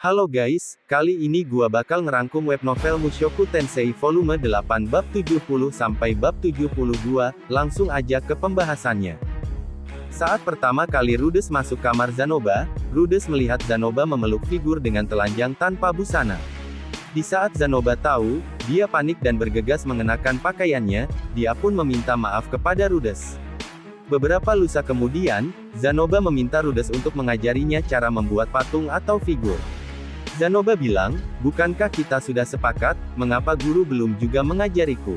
Halo guys, kali ini gua bakal ngerangkum web novel Mushoku Tensei volume 8 bab 70 sampai bab 72, langsung aja ke pembahasannya. Saat pertama kali Rudes masuk kamar Zanoba, Rudes melihat Zanoba memeluk figur dengan telanjang tanpa busana. Di saat Zanoba tahu, dia panik dan bergegas mengenakan pakaiannya, dia pun meminta maaf kepada Rudes. Beberapa lusa kemudian, Zanoba meminta Rudes untuk mengajarinya cara membuat patung atau figur. Zanoba bilang, bukankah kita sudah sepakat, mengapa guru belum juga mengajariku?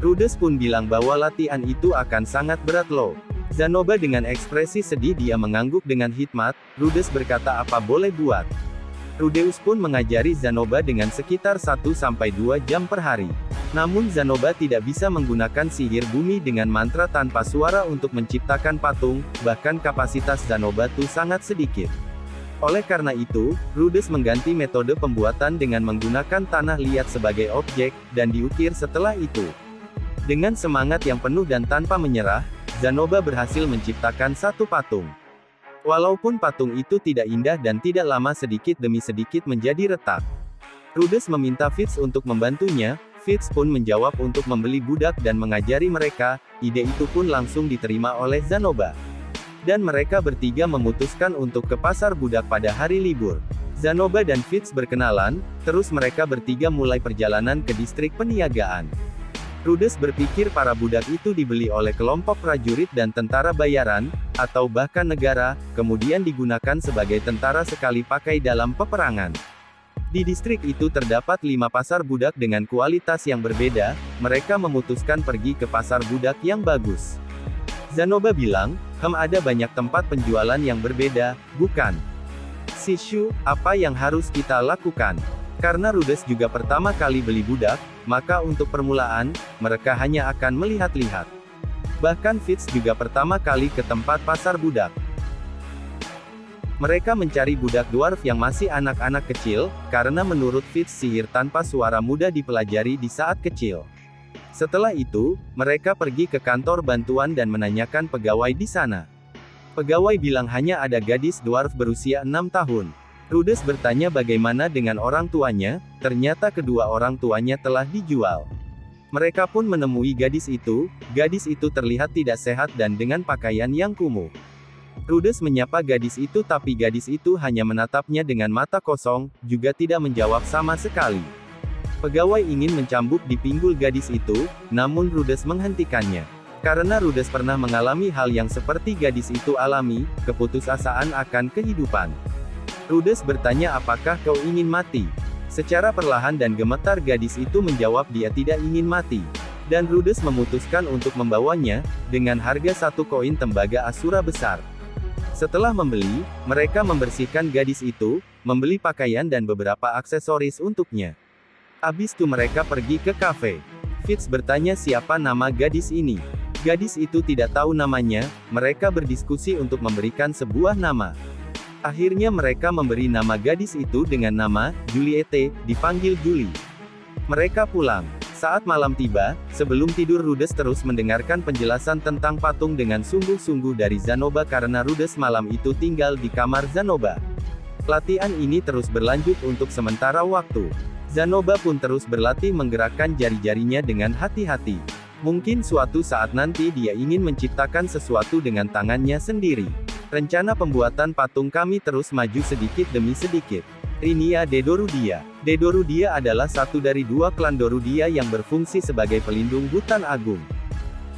Rudes pun bilang bahwa latihan itu akan sangat berat loh. Zanoba dengan ekspresi sedih dia mengangguk dengan hikmat, Rudes berkata apa boleh buat. Rudeus pun mengajari Zanoba dengan sekitar 1-2 jam per hari. Namun Zanoba tidak bisa menggunakan sihir bumi dengan mantra tanpa suara untuk menciptakan patung, bahkan kapasitas Zanoba tuh sangat sedikit. Oleh karena itu, Rudes mengganti metode pembuatan dengan menggunakan tanah liat sebagai objek, dan diukir setelah itu. Dengan semangat yang penuh dan tanpa menyerah, Zanoba berhasil menciptakan satu patung. Walaupun patung itu tidak indah dan tidak lama sedikit demi sedikit menjadi retak. Rudes meminta Fitz untuk membantunya, Fitz pun menjawab untuk membeli budak dan mengajari mereka, ide itu pun langsung diterima oleh Zanoba. Dan mereka bertiga memutuskan untuk ke pasar budak pada hari libur. Zanoba dan Fitz berkenalan, terus mereka bertiga mulai perjalanan ke distrik peniagaan. Rudes berpikir para budak itu dibeli oleh kelompok prajurit dan tentara bayaran, atau bahkan negara, kemudian digunakan sebagai tentara sekali pakai dalam peperangan. Di distrik itu terdapat 5 pasar budak dengan kualitas yang berbeda, mereka memutuskan pergi ke pasar budak yang bagus. Zanoba bilang, ada banyak tempat penjualan yang berbeda, bukan? Shishu, apa yang harus kita lakukan? Karena Rudes juga pertama kali beli budak, maka untuk permulaan, mereka hanya akan melihat-lihat. Bahkan Fitz juga pertama kali ke tempat pasar budak. Mereka mencari budak dwarf yang masih anak-anak kecil, karena menurut Fitz sihir tanpa suara mudah dipelajari di saat kecil. Setelah itu, mereka pergi ke kantor bantuan dan menanyakan pegawai di sana. Pegawai bilang hanya ada gadis dwarf berusia 6 tahun. Rudes bertanya bagaimana dengan orang tuanya, ternyata kedua orang tuanya telah dijual. Mereka pun menemui gadis itu terlihat tidak sehat dan dengan pakaian yang kumuh. Rudes menyapa gadis itu tapi gadis itu hanya menatapnya dengan mata kosong, juga tidak menjawab sama sekali. Pegawai ingin mencambuk di pinggul gadis itu, namun Rudes menghentikannya. Karena Rudes pernah mengalami hal yang seperti gadis itu alami, keputusasaan akan kehidupan. Rudes bertanya apakah kau ingin mati? Secara perlahan dan gemetar gadis itu menjawab dia tidak ingin mati. Dan Rudes memutuskan untuk membawanya, dengan harga 1 koin tembaga Asura besar. Setelah membeli, mereka membersihkan gadis itu, membeli pakaian dan beberapa aksesoris untuknya. Habis itu mereka pergi ke kafe. Fitz bertanya siapa nama gadis ini. Gadis itu tidak tahu namanya, mereka berdiskusi untuk memberikan sebuah nama. Akhirnya mereka memberi nama gadis itu dengan nama, Juliette, dipanggil Julie. Mereka pulang. Saat malam tiba, sebelum tidur Rudes terus mendengarkan penjelasan tentang patung dengan sungguh-sungguh dari Zanoba karena Rudes malam itu tinggal di kamar Zanoba. Latihan ini terus berlanjut untuk sementara waktu. Zanoba pun terus berlatih menggerakkan jari-jarinya dengan hati-hati. Mungkin suatu saat nanti dia ingin menciptakan sesuatu dengan tangannya sendiri. Rencana pembuatan patung kami terus maju sedikit demi sedikit. Rinia de Dorudia. De Dorudia adalah satu dari 2 klan Dorudia yang berfungsi sebagai pelindung hutan agung.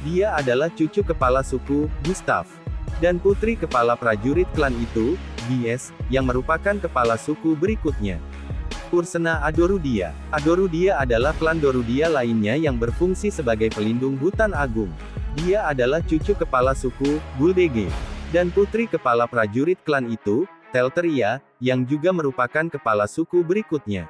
Dia adalah cucu kepala suku, Gustav. Dan putri kepala prajurit klan itu, Gies, yang merupakan kepala suku berikutnya. Pursena Adorudia. Adorudia adalah klan Dorudia lainnya yang berfungsi sebagai pelindung hutan agung. Dia adalah cucu kepala suku, Guldege. Dan putri kepala prajurit klan itu, Telteria, yang juga merupakan kepala suku berikutnya.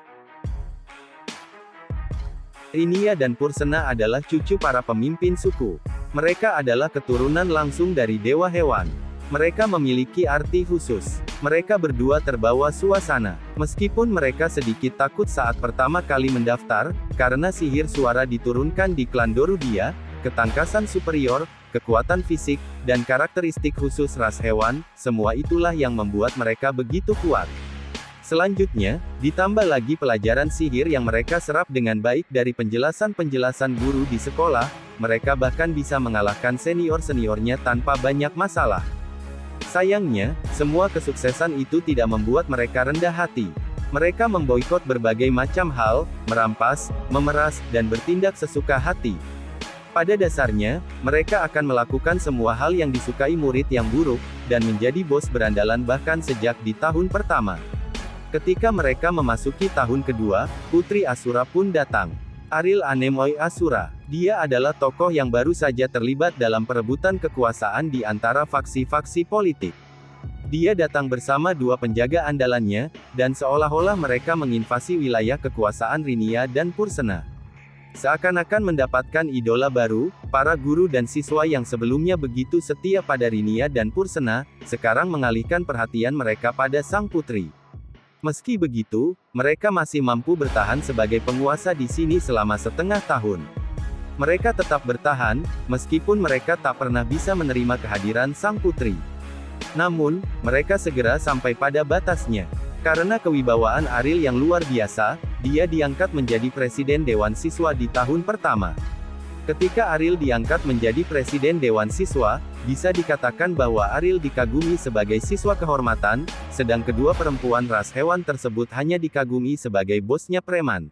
Rinia dan Pursena adalah cucu para pemimpin suku. Mereka adalah keturunan langsung dari dewa hewan. Mereka memiliki arti khusus. Mereka berdua terbawa suasana. Meskipun mereka sedikit takut saat pertama kali mendaftar, karena sihir suara diturunkan di klan Dorudia, ketangkasan superior, kekuatan fisik, dan karakteristik khusus ras hewan, semua itulah yang membuat mereka begitu kuat. Selanjutnya, ditambah lagi pelajaran sihir yang mereka serap dengan baik dari penjelasan-penjelasan guru di sekolah, mereka bahkan bisa mengalahkan senior-seniornya tanpa banyak masalah. Sayangnya, semua kesuksesan itu tidak membuat mereka rendah hati. Mereka memboikot berbagai macam hal, merampas, memeras, dan bertindak sesuka hati. Pada dasarnya, mereka akan melakukan semua hal yang disukai murid yang buruk, dan menjadi bos berandalan bahkan sejak di tahun pertama. Ketika mereka memasuki tahun kedua, Putri Asura pun datang. Ariel Anemoi Asura. Dia adalah tokoh yang baru saja terlibat dalam perebutan kekuasaan di antara faksi-faksi politik. Dia datang bersama dua penjaga andalannya, dan seolah-olah mereka menginvasi wilayah kekuasaan Rinia dan Pursena. Seakan-akan mendapatkan idola baru, para guru dan siswa yang sebelumnya begitu setia pada Rinia dan Pursena, sekarang mengalihkan perhatian mereka pada sang putri. Meski begitu, mereka masih mampu bertahan sebagai penguasa di sini selama setengah tahun. Mereka tetap bertahan, meskipun mereka tak pernah bisa menerima kehadiran sang putri. Namun, mereka segera sampai pada batasnya. Karena kewibawaan Ariel yang luar biasa, dia diangkat menjadi presiden Dewan Siswa di tahun pertama. Ketika Ariel diangkat menjadi presiden Dewan Siswa, bisa dikatakan bahwa Ariel dikagumi sebagai siswa kehormatan, sedang kedua perempuan ras hewan tersebut hanya dikagumi sebagai bosnya preman.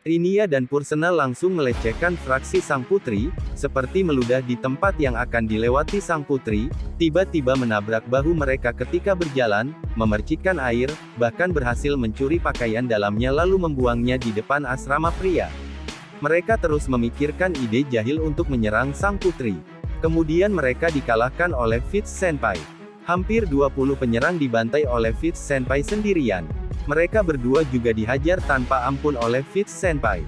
Rinia dan Pursena langsung melecehkan fraksi sang putri, seperti meludah di tempat yang akan dilewati sang putri, tiba-tiba menabrak bahu mereka ketika berjalan, memercikkan air, bahkan berhasil mencuri pakaian dalamnya lalu membuangnya di depan asrama pria. Mereka terus memikirkan ide jahil untuk menyerang sang putri. Kemudian mereka dikalahkan oleh Fitz Senpai. Hampir 20 penyerang dibantai oleh Fitz Senpai sendirian. Mereka berdua juga dihajar tanpa ampun oleh Fitz Senpai.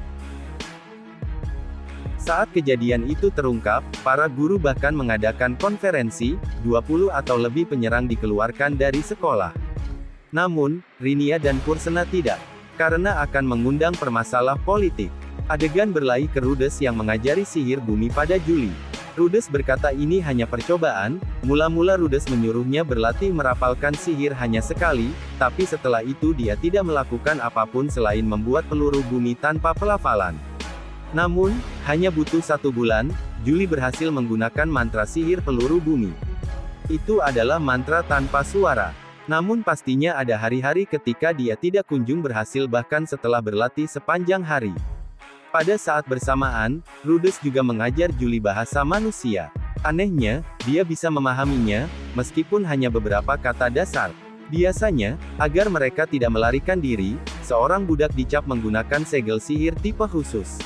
Saat kejadian itu terungkap, para guru bahkan mengadakan konferensi, 20 atau lebih penyerang dikeluarkan dari sekolah. Namun, Rinia dan Pursena tidak. Karena akan mengundang permasalah politik. Adegan berlari ke Rudes yang mengajari sihir bumi pada Juli. Rudes berkata ini hanya percobaan, mula-mula Rudes menyuruhnya berlatih merapalkan sihir hanya sekali, tapi setelah itu dia tidak melakukan apapun selain membuat peluru bumi tanpa pelafalan. Namun, hanya butuh 1 bulan, Juli berhasil menggunakan mantra sihir peluru bumi. Itu adalah mantra tanpa suara. Namun pastinya ada hari-hari ketika dia tidak kunjung berhasil bahkan setelah berlatih sepanjang hari. Pada saat bersamaan, Rudes juga mengajar Juli bahasa manusia. Anehnya, dia bisa memahaminya, meskipun hanya beberapa kata dasar. Biasanya, agar mereka tidak melarikan diri, seorang budak dicap menggunakan segel sihir tipe khusus.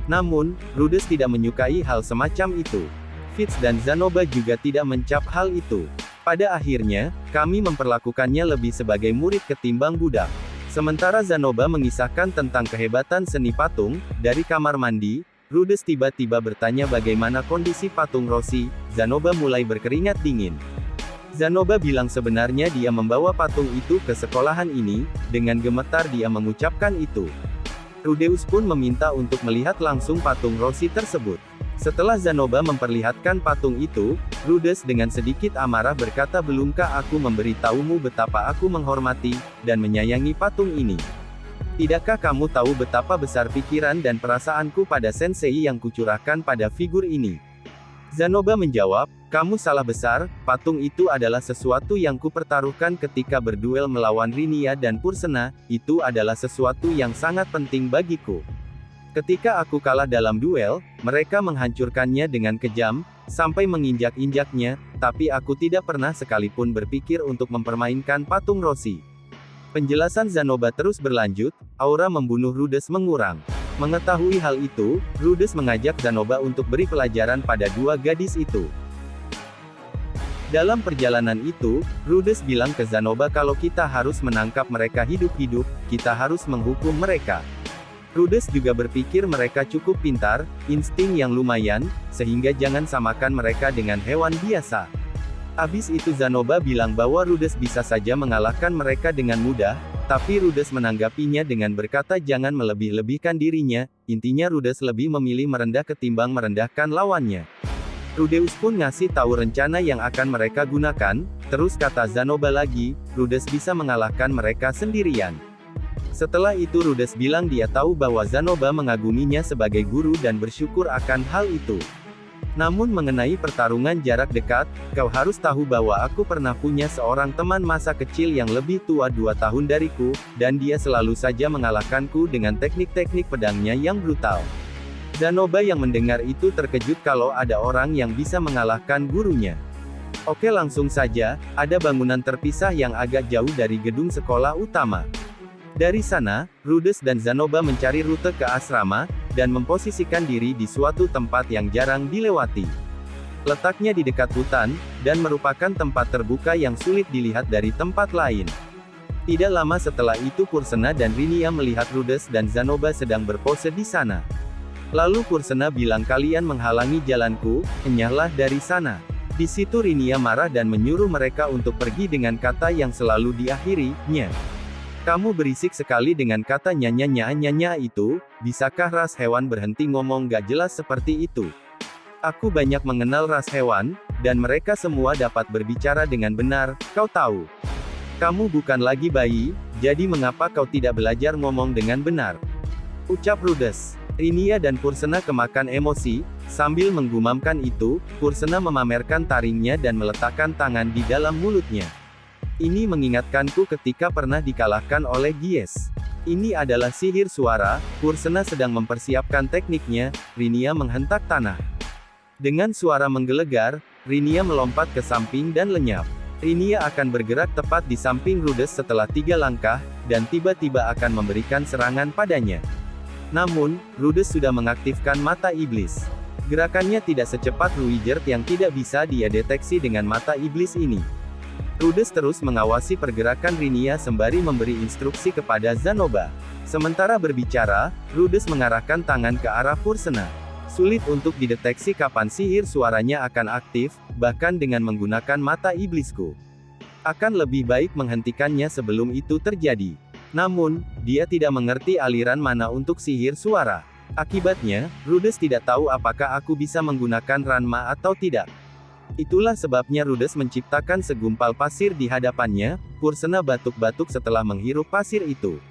Namun, Rudes tidak menyukai hal semacam itu. Fitz dan Zanoba juga tidak mencap hal itu. Pada akhirnya, kami memperlakukannya lebih sebagai murid ketimbang budak. Sementara Zanoba mengisahkan tentang kehebatan seni patung, dari kamar mandi, Rudes tiba-tiba bertanya bagaimana kondisi patung Rossi. Zanoba mulai berkeringat dingin. Zanoba bilang sebenarnya dia membawa patung itu ke sekolahan ini, dengan gemetar dia mengucapkan itu. Rudeus pun meminta untuk melihat langsung patung Rossi tersebut. Setelah Zanoba memperlihatkan patung itu, Rudes dengan sedikit amarah berkata, belumkah aku memberitahumu betapa aku menghormati, dan menyayangi patung ini? Tidakkah kamu tahu betapa besar pikiran dan perasaanku pada sensei yang kucurahkan pada figur ini? Zanoba menjawab, kamu salah besar, patung itu adalah sesuatu yang kupertaruhkan ketika berduel melawan Rinia dan Pursena, itu adalah sesuatu yang sangat penting bagiku. Ketika aku kalah dalam duel, mereka menghancurkannya dengan kejam, sampai menginjak-injaknya, tapi aku tidak pernah sekalipun berpikir untuk mempermainkan patung Rossi. Penjelasan Zanoba terus berlanjut, aura membunuh Rudes mengurang. Mengetahui hal itu, Rudes mengajak Zanoba untuk beri pelajaran pada dua gadis itu. Dalam perjalanan itu, Rudes bilang ke Zanoba kalau kita harus menangkap mereka hidup-hidup, kita harus menghukum mereka. Rudes juga berpikir mereka cukup pintar, insting yang lumayan, sehingga jangan samakan mereka dengan hewan biasa. Abis itu Zanoba bilang bahwa Rudes bisa saja mengalahkan mereka dengan mudah, tapi Rudes menanggapinya dengan berkata jangan melebih-lebihkan dirinya, intinya Rudes lebih memilih merendah ketimbang merendahkan lawannya. Rudeus pun ngasih tahu rencana yang akan mereka gunakan, Terus kata Zanoba lagi, Rudes bisa mengalahkan mereka sendirian. Setelah itu Rudes bilang dia tahu bahwa Zanoba mengaguminya sebagai guru dan bersyukur akan hal itu. Namun mengenai pertarungan jarak dekat, kau harus tahu bahwa aku pernah punya seorang teman masa kecil yang lebih tua 2 tahun dariku, dan dia selalu saja mengalahkanku dengan teknik-teknik pedangnya yang brutal. Zanoba yang mendengar itu terkejut kalau ada orang yang bisa mengalahkan gurunya. Oke, langsung saja, ada bangunan terpisah yang agak jauh dari gedung sekolah utama. Dari sana, Rudes dan Zanoba mencari rute ke asrama, dan memposisikan diri di suatu tempat yang jarang dilewati. Letaknya di dekat hutan, dan merupakan tempat terbuka yang sulit dilihat dari tempat lain. Tidak lama setelah itu Pursena dan Rinia melihat Rudes dan Zanoba sedang berpose di sana. Lalu Pursena bilang, kalian menghalangi jalanku, enyahlah dari sana. Di situ Rinia marah dan menyuruh mereka untuk pergi dengan kata yang selalu diakhiri, nya. Kamu berisik sekali dengan kata nyanya itu, bisakah ras hewan berhenti ngomong gak jelas seperti itu? Aku banyak mengenal ras hewan, dan mereka semua dapat berbicara dengan benar, kau tahu. Kamu bukan lagi bayi, jadi mengapa kau tidak belajar ngomong dengan benar? Ucap Rudes. Rinia dan Pursena kemakan emosi, sambil menggumamkan itu, Pursena memamerkan taringnya dan meletakkan tangan di dalam mulutnya. Ini mengingatkanku ketika pernah dikalahkan oleh Gies. Ini adalah sihir suara, Pursena sedang mempersiapkan tekniknya, Rinia menghentak tanah. Dengan suara menggelegar, Rinia melompat ke samping dan lenyap. Rinia akan bergerak tepat di samping Rudes setelah 3 langkah, dan tiba-tiba akan memberikan serangan padanya. Namun, Rudes sudah mengaktifkan mata iblis. Gerakannya tidak secepat Ruijert yang tidak bisa dia deteksi dengan mata iblis ini. Rudes terus mengawasi pergerakan Rinia sembari memberi instruksi kepada Zanoba. Sementara berbicara, Rudes mengarahkan tangan ke arah Pursena. Sulit untuk dideteksi kapan sihir suaranya akan aktif, bahkan dengan menggunakan mata iblisku. Akan lebih baik menghentikannya sebelum itu terjadi. Namun, dia tidak mengerti aliran mana untuk sihir suara. Akibatnya, Rudes tidak tahu apakah aku bisa menggunakan Ranma atau tidak. Itulah sebabnya Rudes menciptakan segumpal pasir di hadapannya, Pursena batuk-batuk setelah menghirup pasir itu.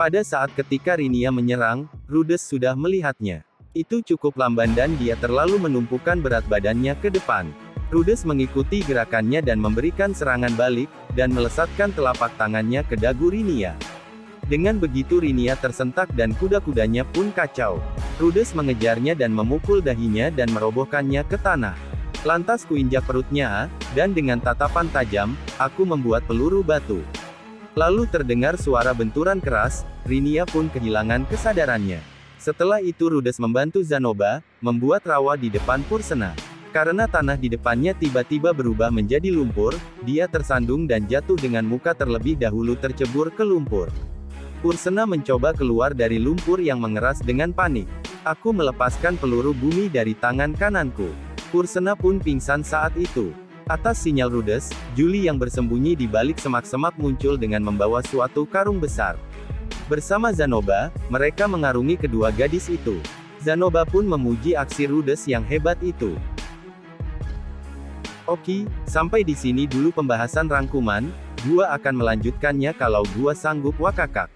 Pada saat ketika Rinia menyerang, Rudes sudah melihatnya. Itu cukup lamban dan dia terlalu menumpukan berat badannya ke depan. Rudes mengikuti gerakannya dan memberikan serangan balik, dan melesatkan telapak tangannya ke dagu Rinia. Dengan begitu Rinia tersentak dan kuda-kudanya pun kacau. Rudes mengejarnya dan memukul dahinya dan merobohkannya ke tanah. Lantas kuinjak perutnya, dan dengan tatapan tajam, aku membuat peluru batu. Lalu terdengar suara benturan keras, Rinia pun kehilangan kesadarannya. Setelah itu Rudes membantu Zanoba, membuat rawa di depan Pursena. Karena tanah di depannya tiba-tiba berubah menjadi lumpur, dia tersandung dan jatuh dengan muka terlebih dahulu tercebur ke lumpur. Pursena mencoba keluar dari lumpur yang mengeras dengan panik. Aku melepaskan peluru bumi dari tangan kananku. Pursena pun pingsan saat itu. Atas sinyal Rudes, Juli yang bersembunyi di balik semak-semak muncul dengan membawa suatu karung besar. Bersama Zanoba, mereka mengarungi kedua gadis itu. Zanoba pun memuji aksi Rudes yang hebat itu. Oke, sampai di sini dulu pembahasan rangkuman, gua akan melanjutkannya kalau gua sanggup wakakak.